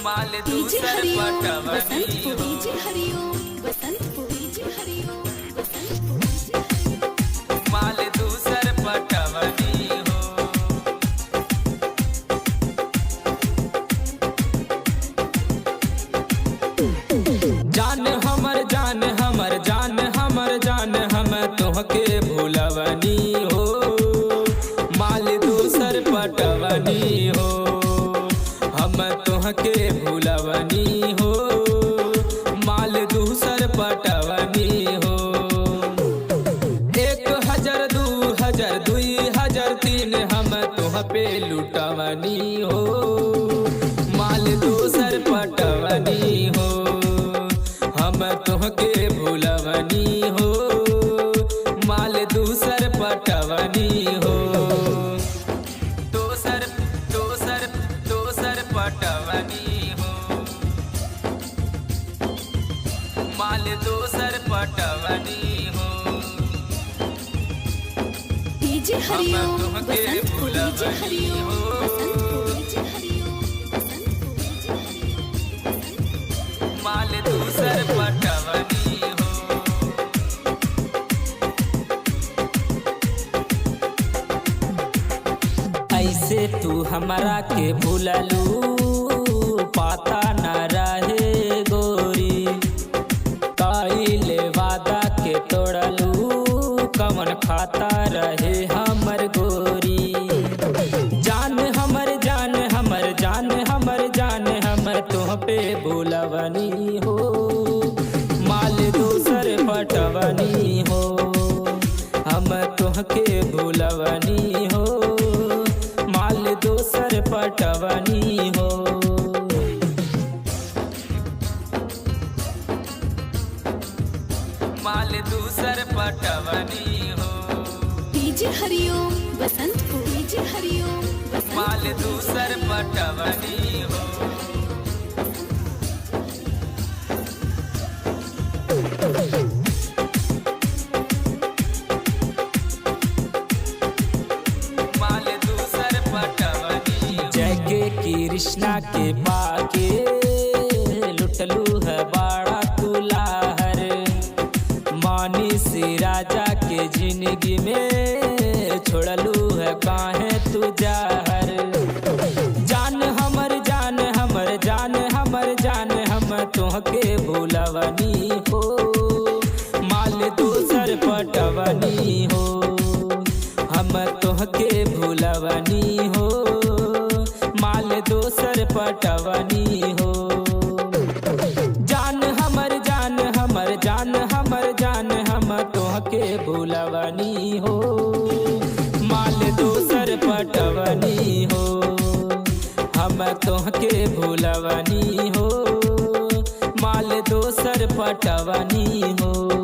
माल दूसर पटवनी हो। माल दूसर पटवनी हो। जान हमर जान हमर जान हमर जान हम तोहके भूलवनी हो। माल दूसर पटवनी हो। हम तोहके भूलवनी हो। माल दूसर पटवनी हो। 1000 2000 2000 3 हम तोह पे लुटवनी हो। माल दूसर पटवनी हो। हम तोहके भूलवनी हो। माल दूसर पटवनी हो। दूसर दूसर दूसर पटवनी हो। माल दूसर पटवनी हो। हम तोहके भूलवनी हो। माल दूसर पटवनी हो। ऐसे तू हमरा के भूललू पता न रहे गोरी। कइले वादा के तोड़लू कवन खाता रहे हमर गोरी। जान हमर जान हमर जान हमर जान हम तोह पे भूलवनी हो। माल दूसर पटवनी हो। हम तोहके भूलवनी हो। माल दूसर पटवनी हो। माल दूसर पटवनी हो। हरिओम बसंतपुर हरिओम माल दूसर पटवनी हो। माल दूसर पटवनी हो। जय के कृष्णा के पाके लुटलू है बड़ा तुलाहर। मानी सी राजा के जिंदगी में छोड़लू है काहे तू जहर। जान हमर जान हमर जान हमर जान हम तोहके भूलवनी हो। माल दूसर पटवनी हो। हम तोहके भूलवनी हो। माल दूसर पटवनी हो। जान हमर जान हमर जान हमर जान हम तोहके भूलवनी हो। माल दूसर पटवनी हो। हम तोहके भूलवनी हो। माल दूसर पटवनी हो।